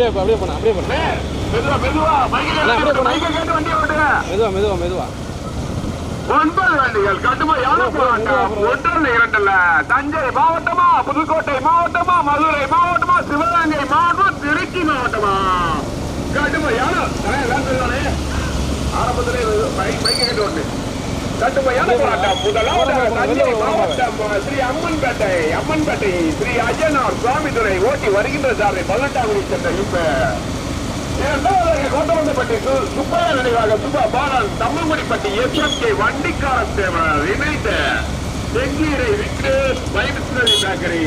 அப்படியே போனா மெதுவா மெதுவா மைக்க கேட்டு வண்டியை ஓட்டுங்க. மெதுவா 9 வண்டிகள் கடுமையான போராட்டம். 1-2 தஞ்சை மாவட்டமா, புதுக்கோட்டை மாவட்டமா, மதுரை மாவட்டமா, சிவகங்கை மாவட்டம், திருச்சி மாவட்டமா, கடுமையான ஆரம்பத்திலே மைக்க கேட்டு ஓட்டு கடுமையான போராட்டம். முதலாவதாக தஞ்சை மாவட்டம் ஸ்ரீ அம்மன்பேட்டை ஸ்ரீ அய்யனார் சுவாமி துறை ஓட்டி வருகின்ற சாலை 18 சென்ற இப்ப கோட்டவந்தப்பட்டி சுப்பையா நினைவாக சுபா பாலன் தம்மங்குடிப்பட்டி SMK வண்டிக்கார சேவர் இணைந்த செங்கீரை விக்ரேஷ் வைஷ்ணவி பேக்கரி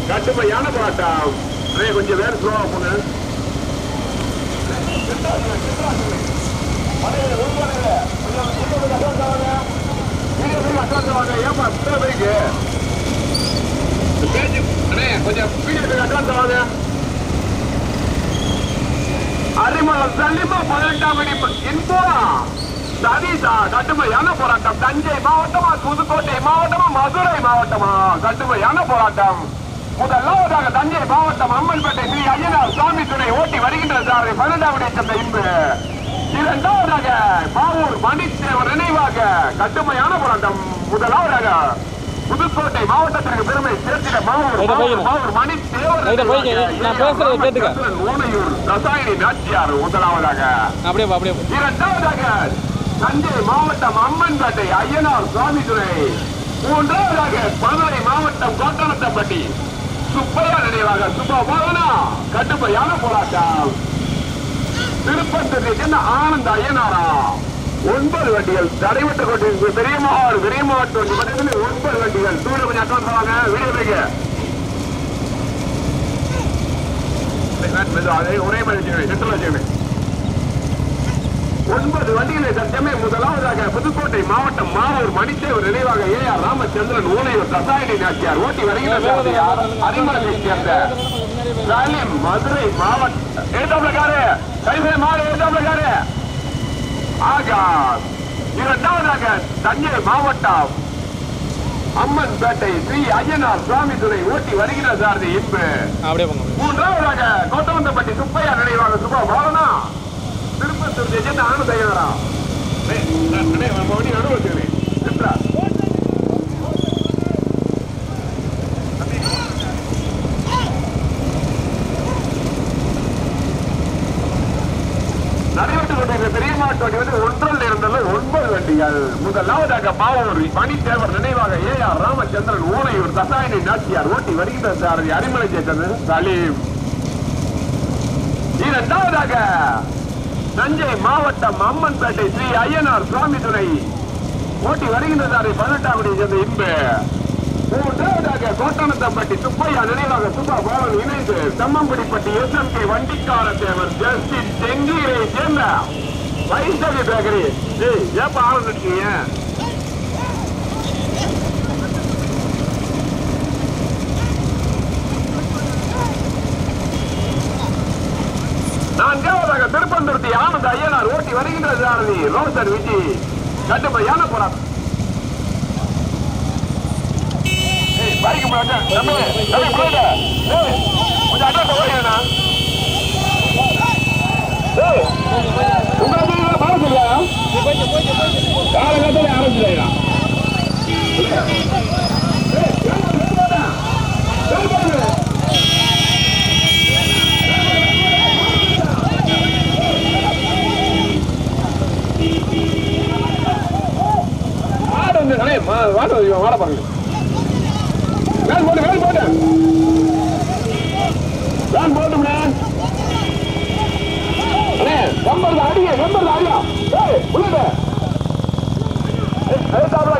கடுமையான போராட்டம். கொஞ்சம் வேறு ஸ்லோவா போங்க. அரிமளம் சல்லிமா 18 சதீஷா கடுமையான போராட்டம். தஞ்சை மாவட்டமா, புதுக்கோட்டை மாவட்டமா, மதுரை மாவட்டமா, கடுமையான போராட்டம். முதலாவதாக தஞ்சை மாவட்டம் அம்மன்பேட்டை ஸ்ரீ அய்யனார் சுவாமி துணை ஓட்டி வருகின்ற சாலை 12 சென்ற இன்பு. இரண்டாவதாக பாவூர் மணித்தேவர் நினைவாக கடுமையான போராட்டம். முதலாவதாக புதுக்கோட்டை மாவட்டத்திற்கு பெருமை சேர்த்திட மாவூர் மணித்தேவர் ரசாயனி நாச்சியார் முதலாவதாக. இரண்டாவதாக தஞ்சை மாவட்டம் அம்மன்பேட்டை அய்யனார் சுவாமி துணை. மூன்றாவதாக மதுரை மாவட்டம் கோட்டனத்தப்பட்டி சுப்பையா நினைவாக சுப்பா கடுமையான போராட்டம். திருப்பத்தூரை சேர்ந்த ஆனந்த ஐயனாரா 9 வண்டிகள் தடைவிட்டுக் கொண்டிருக்கிற பெரிய மாவட்ட வண்டி பக்கத்தில் 9 வண்டிகள் தூர கொஞ்சம் அட்வான்ஸ் ஆவாங்க. வீடியோ ஒரே மாதிரி வச்சுக்கணும். 9 வண்டிகளை சட்டமே. முதலாவதாக புதுக்கோட்டை மாவட்டம் மாவூர் மணித்தேவர் நினைவாக AR ராமச்சந்திரன் ஊனையூர் ரசாயனி நாச்சியார் ஓட்டி வருகின்ற அரிமளத்தை சேர்ந்த சலீம் மதுரை மாவட்டம் எழுத்தாப்ளக்காரு எழுத்தாப்ளக்காரு ஆகாஷ். இரண்டாவதாக தஞ்சை மாவட்டம் அம்மன்பேட்டை ஸ்ரீ அய்யனார் சுவாமி துறை ஓட்டி வருகிற சாரதி இன்பு. மூன்றாவதாக கோட்டவந்தப்பட்டி சுப்பையா நினைவாக சுபா பாலனா திருப்பத்தூர் சேர்ந்த ஆனந்த ஐயனாரா அனுபவிச்சுக்கிறேன். நடைபெற்றுக் கொண்டிருக்கிற பெரிய மாட்டு வண்டி வந்து 1 இருந்தது 9 வண்டிகள். முதலாவதாக பாவூர் மணித்தேவர் நினைவாக AR ராமச்சந்திரன் ஊனையூர் ரசாயனி நாச்சியார் ஓட்டி வருகின்ற சாரதி அரிமலை சேர்ந்தது சலீம். இரண்டாவதாக தஞ்சை மாவட்டம் அம்மன்பேட்டை ஸ்ரீ அய்யனார் சுவாமி துணை ஓட்டி வருகின்ற சாரதி 18 சேர்ந்த இன்பு. மூன்றாவதாக கோட்டனத்தம்பட்டி சுப்பையா நினைவாக சுப்பா பாலன் இணைந்து தம்மங்குடிப்பட்டி SMK வண்டிக்கார தேவர் ஜஸ்டின் செங்கீரை சேர்ந்த வைஷ்ணவி பேக்கரி. ஏப்ப ஆரம்பிச்சிருக்கீங்க? நான்காவதாக திருப்பந்துருத்தி ஆனந்த ஐயனார் ஓட்டி வருகின்ற சாரதி ரோசர் விஜி கடுமையான போராட்டம். பைக்கு கொஞ்சம் அட்ரஸ் ஓடினா உங்களுக்கு பாட சொல்லியா காலகட்டத்தில் ஆரம்பிச்சுடா. மாடு வந்து மாட பாருங்க. வேன் போட்டு நம்பர் அடியா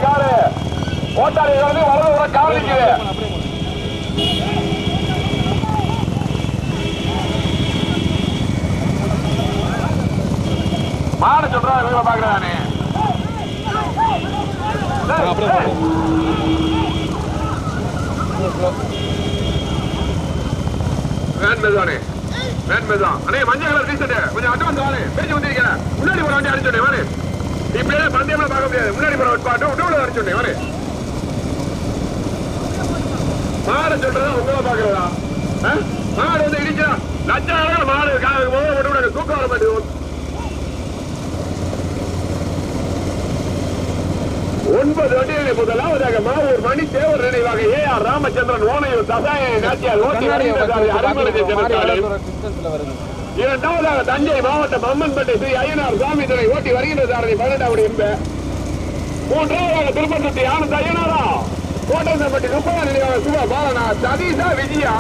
காரு ஓட்டாளி வரது காவலிக்குது. மாடு சொல்றா பாக்குறேன் மஞ்சள் கலர் டீஷர்ட் கொஞ்சம் அட்வான்ஸ் வாங்க. பேசி வந்திருக்கேன். முன்னாடி போற வண்டி அடிச்சோடனே வாரு. இப்படியே பந்தயம்லாம் பார்க்க முடியாது. முன்னாடி போற டூல அடிச்சோடனே வாரு. மாடு சொல்றதா உங்களை பாக்குறதா? மாடு வந்து இடிச்சா லட்சம் மாடு தூக்கம் வர மாட்டேங்குது. 9 வண்டிகளில் முதலாவதாக மாவூர் மணி தேவர் நினைவாக ஏஆர் ராமச்சந்திரன் ஓனையூர் தசாய நாச்சியார் ஓட்டி இரண்டாவதாக தஞ்சை மாவட்டம் அம்மன்பேட்டை ஸ்ரீ ஐயனார் சுவாமி துணை ஓட்டி வருகின்ற சாரதி 12வது என்ப. மூன்றாவதாக திருப்பத்தூர் ஆனந்த் ஐயனாரா கோட்டம்பட்டி சுப்பையா நினைவாக சுப பாலனா சதீஷா விஜயா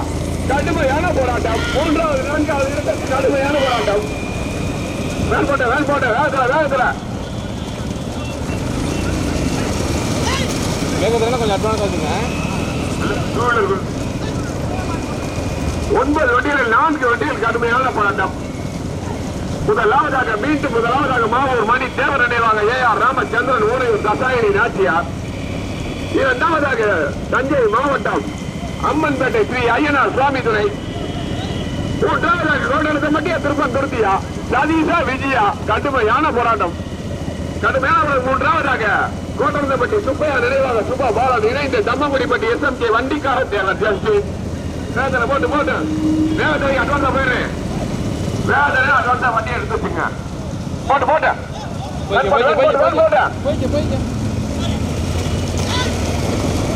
கடுமையான போராட்டம். 3வது 4வது இடத்தில் கடுமையான போராட்டம். வேல்போட்ட வேகத்துல கொஞ்சம் அட்வான்ஸ் ஆச்சுங்க. 9 வண்டிகளில் 4 வண்டிகள் கடுமையான போராட்டம். முதலாவதாக மாவூர் மணி தேவர் நினைவாக ஏஆர் ராமச்சந்திரன் ஊரையூர் தசாயினி நாச்சியார். இரண்டாவதாக தஞ்சை மாவட்டம் அம்மன்பேட்டை ஸ்ரீ ஐயனார் சுவாமி துணை. மூன்றாவதாக கோட்டனத்தம்பட்டிய திருப்பந்துருத்தியா சதீஷா விஜயா கடுமையான போராட்டம். மூன்றாவதாக கோட்டனத்தம்பட்டி சுப்பையா நினைவாக சுபா பாலன் இணைந்து தம்மங்குடிப்பட்டி SMK வண்டிக்கார தேவர் ஜஸ்டின். வேதனை போட்டு வேகத்தை அட்வான்ஸா போயிடுறேன். வேதனை அட்வான்ஸா வண்டி எடுத்துப்பீங்க. போட்டு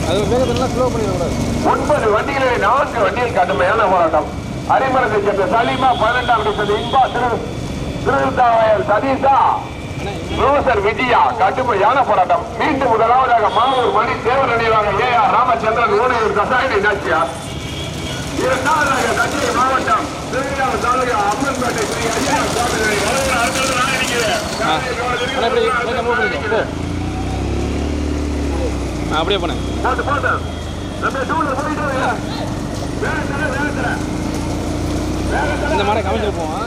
அது வேகத்தெல்லாம் ஸ்லோ பண்ணிடக்கூடாது. 9 வண்டிகளில் 4 வண்டியில் கடுமையான போராட்டம். அரிமளத்தை சேர்ந்த சலீமா 12வது இன்பா திருத்தாவயல் சதீஷா ரோசர் விஜயா கடுமையான போராட்டம். மீண்டும் முதலாவதாக மாவூர் மணி தேவர் நினைவாக ஏஆர் ராமச்சந்திரன் ஊனையூர் தசாயினி நாச்சியார். இரண்டாவதாக தஞ்சை மாவட்டம் திருவிழாவு தாலுகா அம்மன்பேட்டை ஸ்ரீ ஐயனார் சுவாமி அப்படியே போனேன். இந்த மாதிரி கமிச்சு போவோம்.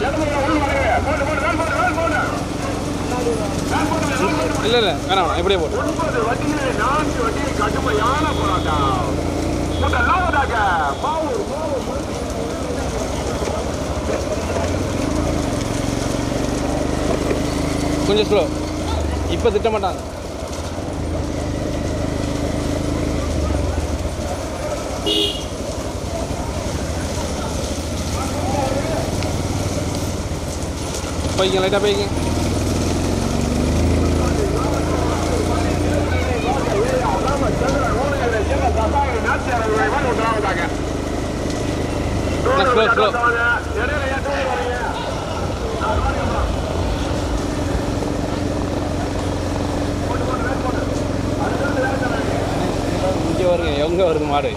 இல்ல வேணாம் இப்படியே போ. 9 வண்டிகளில் 4 வண்டியில் கடுமையான போராட்டம். முதலாவதாக கொஞ்சம் ஸ்லோ. இப்ப திட்ட மாட்டாங்க. போய்க்க லைட்டா போய்க்க. இங்கே வருங்க எங்க வருது மாடு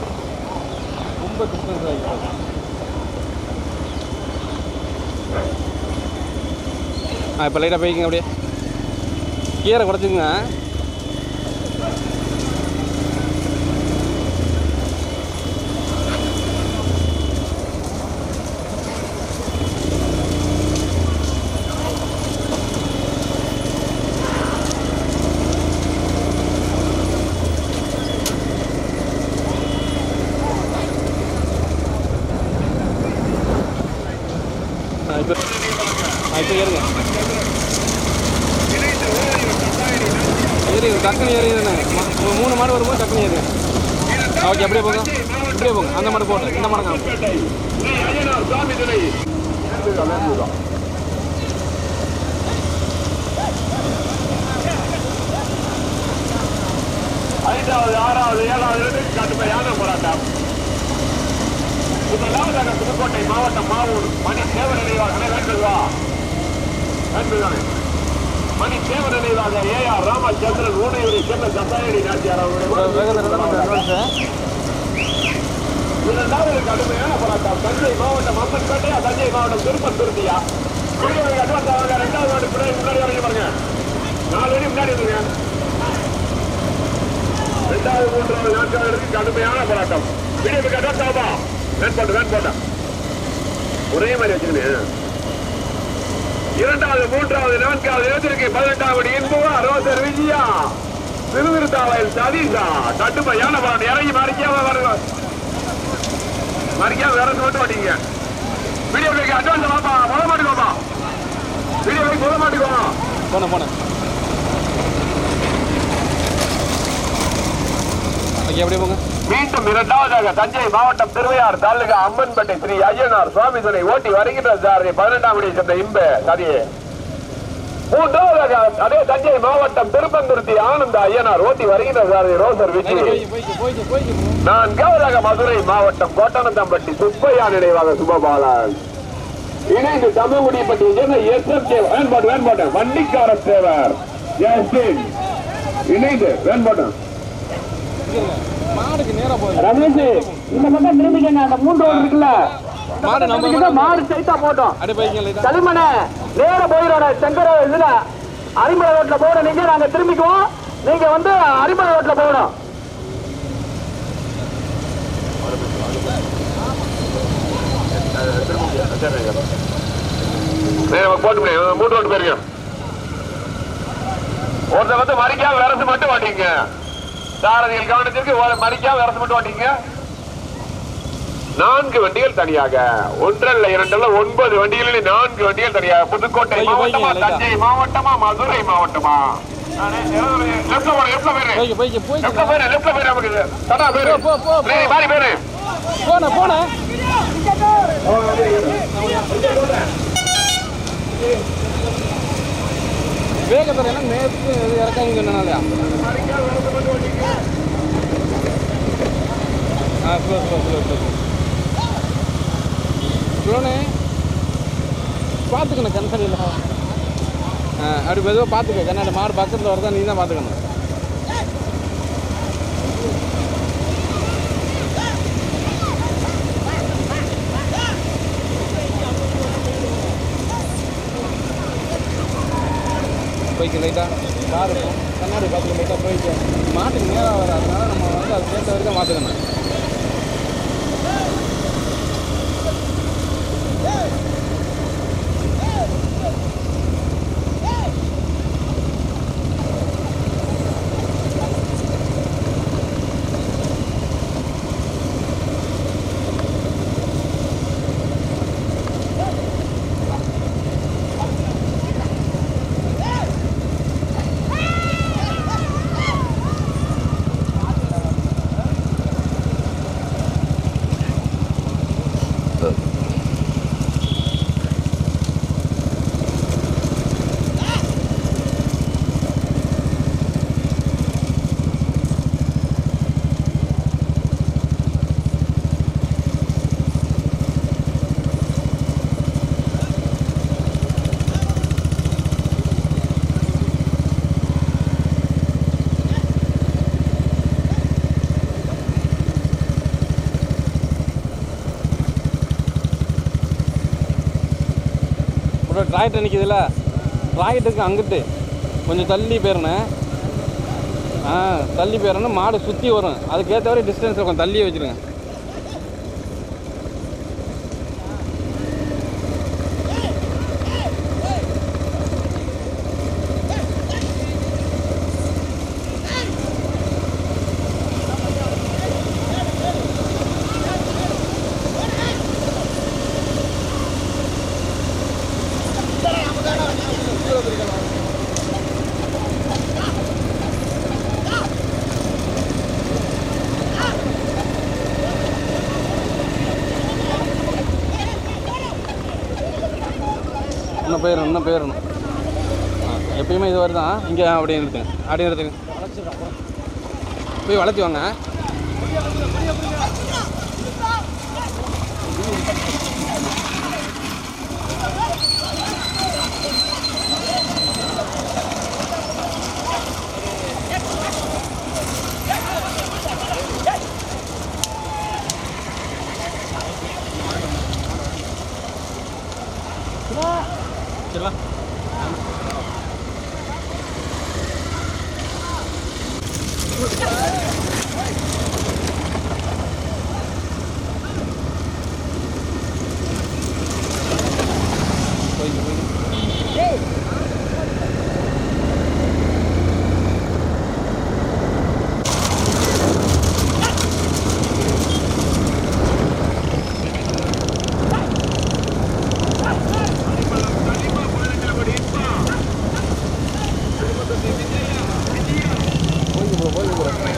ரொம்ப டிஸ்டன்ஸ் ஆகிட்டு. இப்போ லைட்டாக போய்க்குங்க. அப்படியே கீரை குறைச்சிக்குங்க. இப்போ ஏறுங்க டக்குனு ஏறிடுண்ணே. 3 மாடு வரும்போது டக்குனு ஏறுங்க. ஓகே அப்படியே போங்க அந்த மாடு போட்டு இந்த மாடு காணும். ஐந்தாவது 6வது 7வது கடுமையான போராட்டம். முதலாவதாக புதுக்கோட்டை மாவட்டம் மாவூர் மணி தேவர் நினைவாக மணி தேவர் நினைவாக ஏஆர் ராமச்சந்திரன் ஊனையூரை சேர்ந்த தசாயினி நாச்சியார் அவருடைய இரண்டாவது கடுமையான போராட்டம். தஞ்சை மாவட்டம் அம்மன்பேட்டையா தஞ்சை மாவட்டம் திருப்பந்துருத்தியா. இரண்டாவது நாடு முன்னாடி வரைக்கும் பாருங்க. 4 அடி முன்னாடி இருந்துங்க. 2வது 3வது 4வது கடுமையான போராட்டம். வேன் போட்டா ஒரே மாதிரி வச்சுக்கணும். 2வது 3வது 4வது இடத்திற்கு 18வது இன்புவா ரோசர் விஜயா திருவிருத்தாவயல் சதீஷா கடுமையான போராட்டம். இறங்கி மறிக்காம வேற சொல்ல மாட்டீங்க. வீடியோ வைக்க அட்வான்ஸ் வாப்பா போட மாட்டேங்கோப்பா. வீடியோ வைக்க போட மாட்டேங்கோ. போனேன் ஓகே அப்படியே போங்க. மீண்டும் இரண்டாவதாக தஞ்சை மாவட்டம் திருவையாறு தாலுகா அம்மன்பேட்டை ஸ்ரீ ஐயனார் சுவாமி துணை ஓட்டி வருகின்ற சாரதி 18ஆம் வடியை சேர்ந்த இன்ப சதியே. மூன்றாவதாக அதே தஞ்சை மாவட்டம் திருப்பங்குருத்தி ஆனந்த ஐயனார் ஓட்டி வருகின்ற சாரதி ரோசர் விஜய். நான்காவதாக மதுரை மாவட்டம் கோட்டனத்தம்பட்டி சுப்பையா நினைவாக சுபபாலன் இணைந்து தமிழ்குடிப்பட்டி வேண்பாட்டு வண்டிக்கார சேவர் இணைந்து வேண்பாட்டம் ரமேஷ் இந்த பக்கம் திரும்பிக்கங்க. அந்த 3 ரோடு இருக்குல்ல மாடு சைட்டா போட்டோம் களிமனை நேர போயிடோட சங்கர இதுல அரிமலை ரோட்ல போகணும். நீங்க நாங்க திரும்பிக்குவோம். நீங்க வந்து அரிமலை ரோட்ல போகணும். போட்டு 3 ரோடு போயிருங்க. ஒருத்த வந்து மறிக்காம வரசு மட்டும் வாட்டிங்க. சாரதிகள் கவனத்திற்கு மறிக்காம வரசு மட்டும் வாட்டிங்க. 4 வண்டிகள் தனியாக, 1 அல்ல 2 அல்ல 9 வண்டிகளில் 4 வண்டிகள் தனியாக. புதுக்கோட்டை மாவட்டமா, தஞ்சை மாவட்டமா, மதுரை மாவட்டமா? வேகத்தில் எல்லாம் நேற்று இறக்காங்க சொன்னாலையா? ஸ்லோனே பார்த்துக்கணும் கன்சல் இல்லை. அப்படி மெதுவாக பார்த்துக்க. கண்ணாடி மாடு பக்கத்தில் வரதா நீ தான் பார்த்துக்கணும். போய்க்கு லைட்டாக காரு கண்ணாடி பார்த்துக்க லைட்டாக போய்க்கு. மாட்டுக்கு நேராக வர அதனால நம்ம வந்து அது கேட்ட வரைக்கும் மாற்றுக்கணும். டிராக்டர் நிற்கிதுல்ல, டிராக்டருக்கு அங்கிட்டு கொஞ்சம் தள்ளி போயிடணும். தள்ளி போயிடணும். மாடு சுற்றி வரும். அதுக்கேற்ற வரை டிஸ்டன்ஸ் கொஞ்சம் தள்ளியே வச்சுருங்க. இன்னும் போயிடணும். எப்பயுமே இது மாதிரி தான். இங்கே அப்படியே நிறுத்துங்க. அப்படியே நிறுத்துங்க. போய் வளர்த்தி வாங்க. சரிங்களா?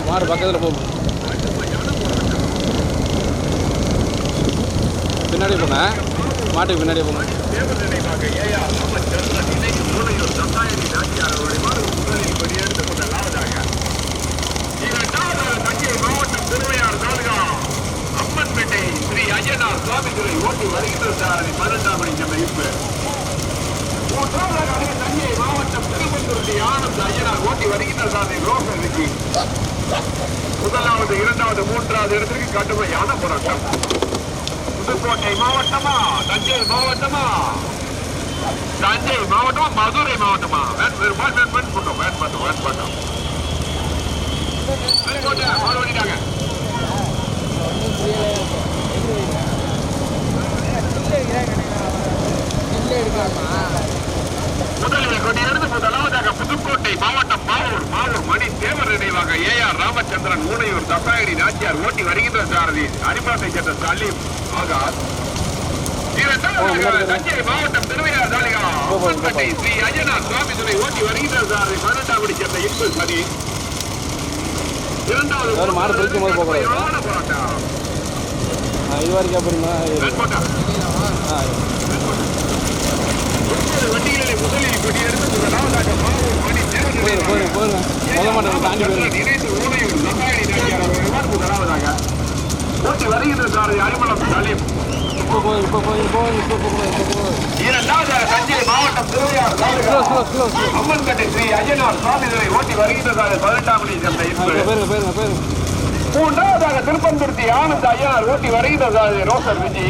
மாடு பக்கத்தில் போகும். பின்னாடி போனேன் மாட்டுக்கு பின்னாடியே போனேன். மாவட்டம் திருவையாறு தாலுகா அம்மன்பேட்டை ஸ்ரீ ஐயனார் சுவாமிகளை ஓட்டி வருகின்ற சாரதி 12ஆம் மணி சந்தை. தஞ்சை மாவட்டம் திருப்பத்தூர் ஆனந்த் ஐயனார் ஓட்டி வருகின்ற சாரதி ரோசர் விஜி. முதலாவது, இரண்டாவது, மூன்றாவது இடத்திற்கு கடுமையான போராட்டம். புதுக்கோட்டை மாவட்டமா, தஞ்சை மாவட்டமா, தஞ்சை மாவட்டமா, மதுரை மாவட்டமா? முதலில் கொண்டிருந்து முதலாவதாக புதுக்கோட்டை மாவட்டம் மாவூர் மணி தேவர் நினைவாக ஏஆர் ராமச்சந்திரன் ஊனையூர் தசாயடி நாச்சியார் ஓட்டி வருகின்ற சாரதி அரிமாத்தை சேர்ந்த சலீம் ஆகாஷ். தஞ்சை மாவட்டம் திருவையாறு தாலுகா அம்மன்பேட்டை ஸ்ரீ ஐயனார் சுவாமிகளை ஓட்டி வருகின்ற சாரதி 12ஆம் மணி சேர்ந்த இன்பு சதி. இரண்டாவது போராட்டம். இது வரைக்கும் அப்புறமா வண்டிகளை முதலில் கொடியெடுத்து முதலாவதாக மாவூர் மணி தேவர் இணைந்து ஊனையூர் தசாயடி நாச்சியார் அவர்கள் முதலாவதாக ஓட்டி வருகின்ற சாரதி அரிமளம் சலீம். இரண்டாவதாக தஞ்சை மாவட்டம் திருவையாறு தாலுகா அம்மன்பேட்டை ஸ்ரீ ஐயனார் சுவாமிகளை ஓட்டி வருகின்றதாக 18ஆம் மணி சேர்ந்த. மூன்றாவதாக திருப்பந்துருத்தி ஆனந்த் ஐயனார் ஓட்டி வருகின்றதாக ரோசர் விஜி.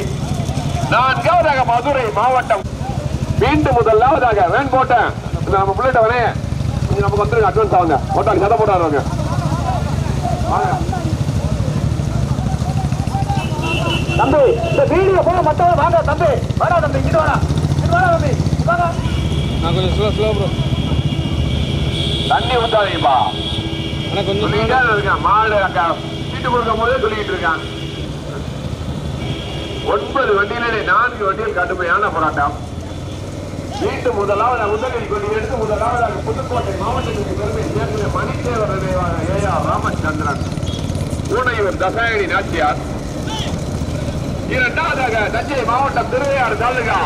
நான்காவதாக மதுரை மாவட்டம் மீண்டும் முதலாவதாக வேன் போட்டேன் நம்ம புள்ளட்ட வரே கொஞ்சம் நமக்கு வந்துருங்க. அட்வான்ஸ் ஆகுங்க, போட்டாங்க சதை போட்டாருவாங்க. தம்பி இந்த வீடியோ போக மற்றவங்க வாங்க. தம்பி வாடா, தம்பி இங்கிட்டு வாடா, தம்பி வாங்க. நான் கொஞ்சம் ஸ்லோ ப்ரோ. தண்ணி ஊத்தாதீங்கப்பா. கொஞ்சம் சொல்லிக்கிட்டே இருக்கேன். மாடு அக்கா சீட்டு கொடுக்கும் போதே சொல்லிக்கிட்டு இருக்கான். 9 வண்டியிலே 4 வண்டியில் கடுமையான போராட்டம். மீண்டும் முதலாவது முதலில் கொண்டு எடுத்து முதலாவதாக புதுக்கோட்டை மாவட்டத்திற்கு பெருமை சேர்ந்த மணித்தேவர் நினைவாக ஏஆர் ராமச்சந்திரன் ஊனையூர் தசாயடி நாச்சியார். இரண்டாவதாக தஞ்சை மாவட்டம் திருவையாறு தாலுகா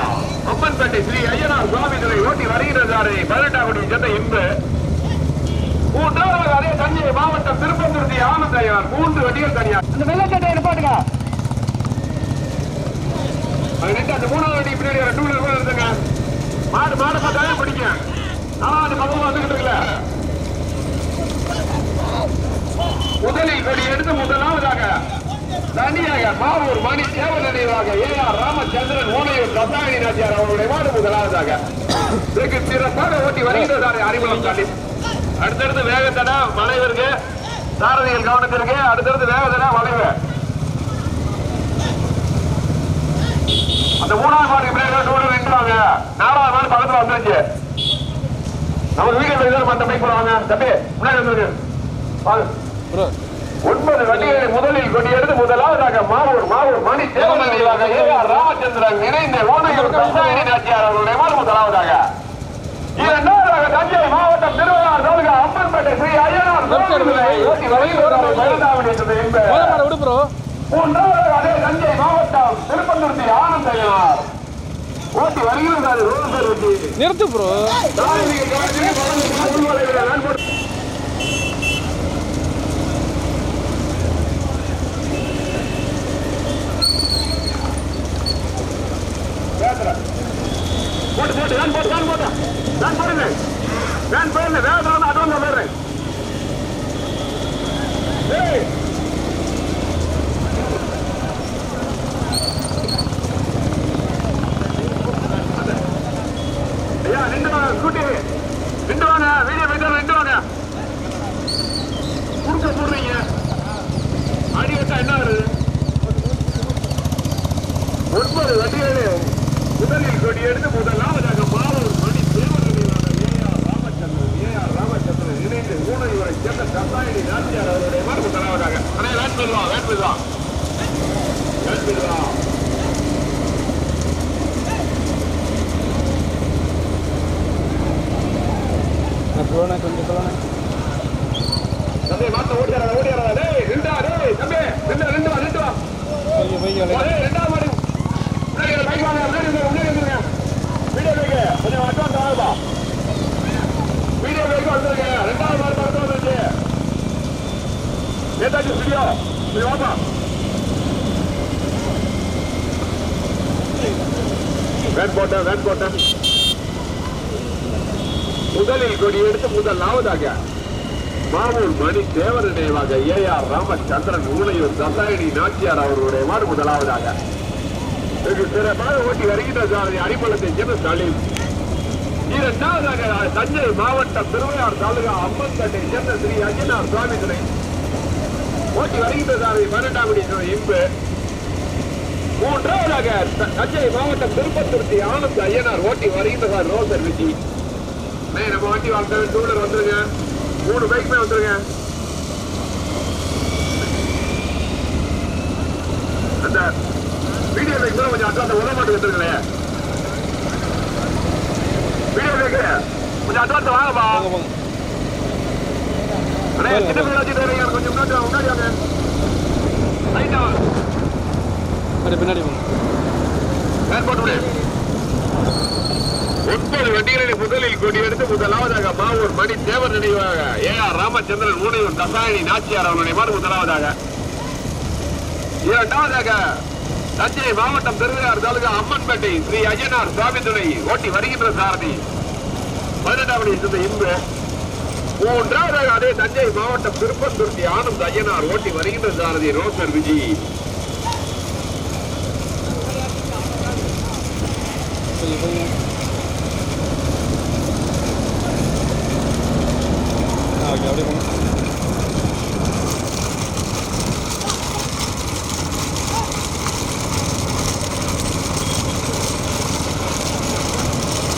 அம்மன்பேட்டை ஸ்ரீ ஐயனார் சுவாமிகளை ஓட்டி வருகிறாரே 18ஆம் மணி சேர்ந்த இன்பு. மூன்றாவதாக அதே தஞ்சை மாவட்டம் திருப்பந்துருத்தி ஆனந்த் ஐயனார் 3 வண்டிகள் தனியார். இந்த வெள்ளச்சட்டை நிப்பாட்டுங்க. அந்த 3வது வண்டி பின்னாடி 2 வீலர் இருக்குங்க. மாடு பார்த்தாலே பிடிக்க. அது பக்கம் வந்துகிட்டு இருக்குல்ல. முதலில் கொடி எடுத்து முதலாவதாக தனியாக மாவூர் மணி தேவர் நினைவாக ஏஆர் ராமச்சந்திரன் ஊனையூர் தசாயடி நாச்சியார் அவருடைய மாடு முதலாவதாக சிறப்பாக ஓட்டி வருகின்றதாரே அறிமுகம் காட்டி. அடுத்தடுத்து வேகத்தடா வளைவு இருக்கு. சாரதிகள் கவனத்திற்கு அடுத்தடுத்து வேகத்தடா வளைவு. அந்த 3ஆவது மாடு பின்னாடி நின்றுவாங்க. 4வது மாடு பக்கத்துல வந்துருச்சு. நமக்கு வீடியோ மற்ற பைக் போடுவாங்க. தம்பி முன்னாடி வந்துருக்கு. 9 வண்டிகளை முதலில் கொண்டு எடுத்து முதலாவதாக மாவூர் மணி தேவனாக ஏஆர் ராமச்சந்திரன் இணைந்த ஊனையூர் தசாயடி நாச்சியார் அவருடைய மாடு முதலாவதாக. இரண்டாவதாக தஞ்சை மாவட்டம் திருவையாறு தாலுகா அம்மன்பேட்டை ஸ்ரீ ஐயனார் ஓட்டி மூன்றாவதாக அதே தஞ்சை மாவட்டம் திருப்பந்துருத்தி ஆனந்த் ஐயனார் ஓட்டி வருகிறது. நிறுத்து ப்ரோ. போட்டு நான் போடுறேன். வேகத்தில் அட்வான்ஸ் போடுறேன். ஐயா நின்று வாங்க. ஸ்கூட்டி நின்று வாங்க. வீடியோ போயிட்டு நின்று வாங்க. குறுக்க போடுறீங்க. அடி வச்சா என்ன வருது? 9 வண்டிகளே முதலில் கொடி எடுத்து முதலாவதாக மாவூர் மணி தேவர் ஏஆர் ராமச்சந்திரன் இணைந்து ஊனையூரை சேர்ந்த தசாயடி நாச்சியார் அவருடைய மாடு முதலாவதாக. அண்ணே வேன் போயிடுவா. கொஞ்சம் சொல்லணும். தம்பி மாத்த ஓடியாரா. டேய் நின்றா. டேய் தம்பி நின்று வா. 2வது மாடு பைக் வாங்க முன்னாடி வந்துருங்க வீடியோ பைக்கு கொஞ்சம் அட்வான்ஸ் ஆகுதா வீடியோ பைக்கு வந்துருங்க 2வது மாடு படத்தை வந்துருச்சு நேதாஜி ஸ்டுடியோ இது வாப்பா வேன் போட்டேன் முதலில் கொடி எடுத்து முதலாவதாக மாவூர் மணி தேவர் நினைவாக ஏஆர் ராமச்சந்திரன் ஊழையூர் தசாயணி நாச்சியார் அவர்களுடைய மாடு முதலாவதாக வெகு சிறப்பாக ஓட்டி வருகின்ற அடிப்பள்ளத்தை சேர்ந்த சலீம். இரண்டாவதாக தஞ்சை மாவட்டம் திருவையார் தாலுகா அம்மன்பேட்டை சேர்ந்த ஸ்ரீ அஜினார் சுவாமி துணை ஓட்டி வருகின்ற 12ஆம் படி இம்பு. மூன்றாவதாக தஞ்சை மாவட்டம் திருப்பத்துர்த்தி ஆனந்த் ஐயனார் ஓட்டி வருகின்ற ரோசர் விஜி. நம்ம வண்டி வாழ்க்கை டூலர் வந்துருங்க 3 பைக்குமே வந்துருங்க. அந்த வீடியோ பைக் கூட கொஞ்சம் அட்வான்ஸ் உதவ மாட்டு வந்துருங்களே வீடியோ பைக்கு கொஞ்சம் அட்வான்ஸ் வாங்கப்பா சின்ன பிள்ளை வச்சுட்டு கொஞ்சம் முன்னாடி வாங்க ரைட்டா பின்னாடி போட்டு 9 வண்டிகளில் முதலில் கொடி எடுத்து முதலாவதாக மாவூர் மணி தேவர் நினைவாக ஏஆர் ராமச்சந்திரன் ஊனையூர் தசாயணி நாச்சியார் அவருடைய மாடு முதலாவதாக. இரண்டாவதாக தஞ்சை மாவட்டம் திருவையார் தாலுகா அம்மன்பேட்டை ஸ்ரீ அஜனார் சுவாமி துணை ஓட்டி வருகின்ற சாரதி 18ஆம் படி இருந்த இம்பு. மூன்றாவதாக அதே தஞ்சை மாவட்டம் திருப்பத்துர்த்தி ஆனந்த் ஐயனார் ஓட்டி வருகின்ற சாரதி ரோசர் விஜி.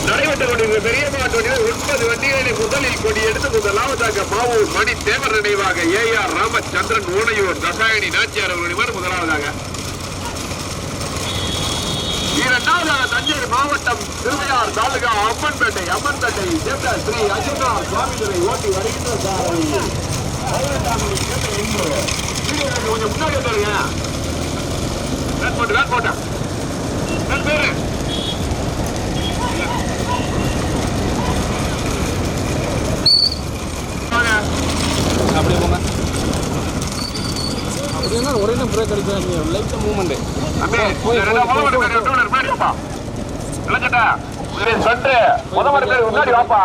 நடைபெற்றுக் கொண்டிருந்த பெரிய மாட்டு 9 வண்டிகளில் முதலில் கொடி எடுத்து முதலாவதாக மாவூர் மணி தேவர் நினைவாக ஏஆர் ராமச்சந்திரன் ஊனையூர் தசாயணி நாச்சியார் அவர்களுடைய முதலாவதாக. இரண்டாவதாக தஞ்சை மாவட்டம் திருவையார் தாலுகா அம்மன்பேட்டை சேர்ந்த ஸ்ரீ அஜினார் சுவாமிதுரை ஓட்டி வருகின்ற சாரதி. கொஞ்சம் முன்னாடி வந்துருங்க போட்டேன் பேரு அப்படியே போங்க. அப்படின்னா ஒரே பிரேக் அடிக்காதீங்க, லைட்டாக மூவ்மெண்ட். முன்னாடி வாப்பா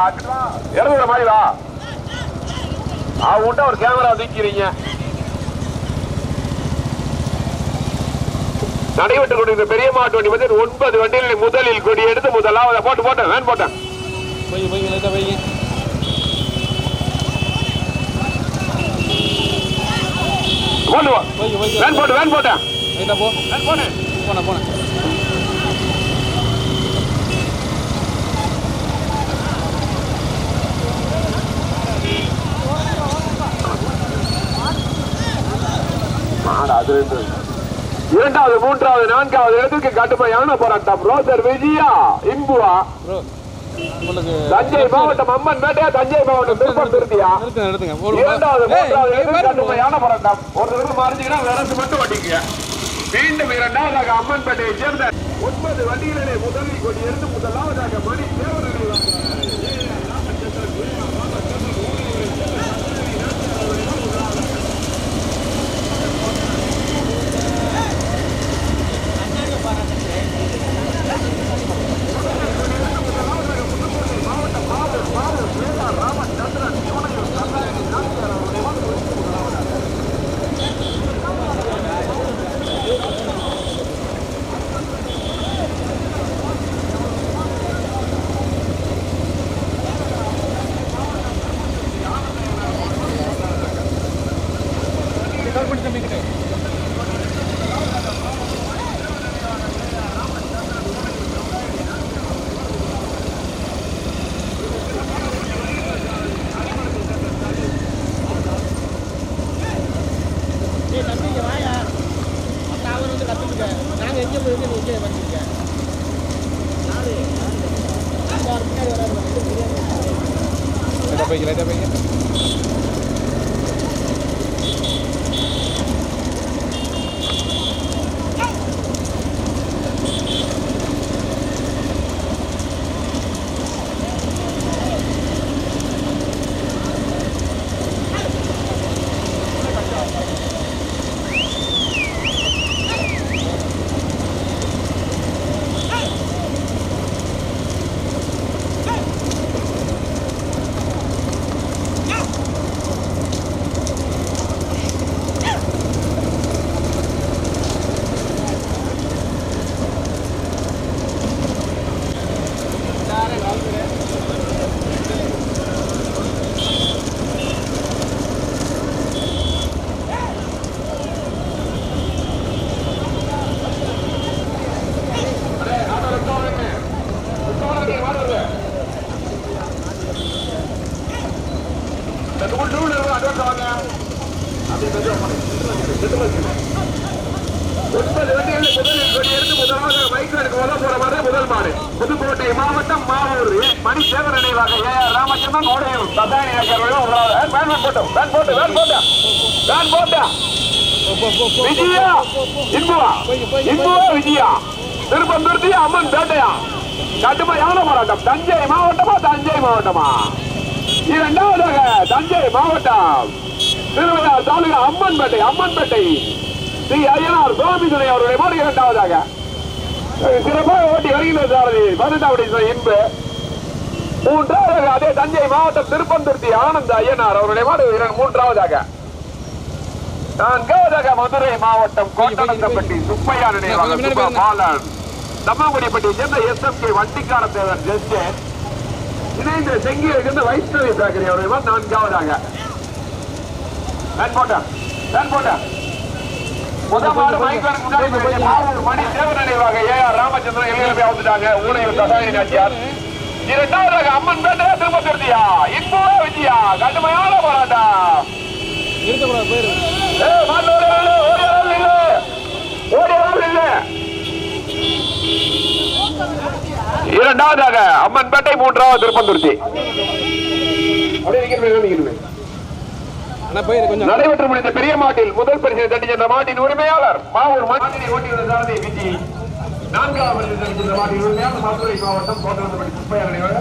200 மாதிரி வா விட்டா ஒரு கேமரா தூக்கிறீங்க. நடைபெற்றுக் கொண்டிருந்த பெரிய மாட்டு வண்டி வந்து 9 வண்டிகளில் முதலில் கொடி எடுத்து முதலாவது போட்டேன் வேன் போட்டேன் லைட்டாக வைங்க. வேன் போட்டேன் போனேன் இரண்டாவது 3வது 4வது இடத்துக்கு கடுமையான போராட்டம். ரோசர் விஜயா இம்புவா தஞ்சை மாவட்டம் அம்மன்பேட்டையா தஞ்சை மாவட்டம் திருப்பத்துர்த்தியா 2வது 3வது இடத்துக்கு கடுமையான போராட்டம். ஒரு தடவை மாறிஞ்சுன்னா விரசு மட்டும் வண்டிங்க. மீண்டும் 2வது அம்மன்பேட்டையை சேர்ந்த 9 வண்டிகளிலே முதலில் கொடி எடுத்து முதலாவதாக மணி தேவர் சேகர் நினைவாக ஏஆர் ராமச்சந்திரன் ஓடையூர் தசாயணி போட்ட விஜயா இன்புவா விஜயா திருப்பந்துருத்தி அம்மன் பேட்டையா கடுமையான போராட்டம். தஞ்சை மாவட்டமா இரண்டாவதாக தஞ்சை மாவட்டம் திருவிழா தாலுகா அம்மன்பேட்டை ஸ்ரீ ஐயனார் சுவாமிதுரை அவருடைய மாடு இரண்டாவதாக சிறப்பாக ஓட்டி வருகின்ற சாரதி 18வது இன்பு. மூன்றாவதாக அதே தஞ்சை மாவட்டம் திருப்பந்துருத்தி ஆனந்த ஐயனார் அவருடைய மாடு மூன்றாவதாக. நான்காவதாக மதுரை மாவட்டம் கோட்டனந்தப்பட்டி சுப்பையா நினைவாக பாலன் தம்மாங்குடிப்பட்டியை சேர்ந்த SMK வண்டிக்கார தேவர் ஜெஸ்டேன் இணைந்த செங்கியில் இருந்த வைஷ்ணவி பேக்கரி அவர்கள் நான்காவதாக. முதல் மணி தேவர் நினைவாக ஏஆர் ராமச்சந்திரன் எல்லையில வந்துட்டாங்க. ஊனையூர் தசாயணி நாச்சியார். இரண்டாவதாக அம்மன் பேட்டையா திருப்பதியா இன்புவா விஜயா கடுமையான போராட்டம். இரண்டாவதாக அம்மன்பேட்டை, மூன்றாவது திருப்பந்துருத்தி. நடைபெற்று முடிந்த பெரிய மாட்டில் முதல் பரிசு தட்டி சென்ற மாட்டின் உரிமையாளர் மாவூர் மாட்டினை ஓட்டியுள்ள சாரதி விஜி. நான்காவது பரிசு மாட்டின் உரிமையாளர் மதுரை மாவட்டம் கோட்டனந்தப்பட்டி சுப்பையா நினைவாக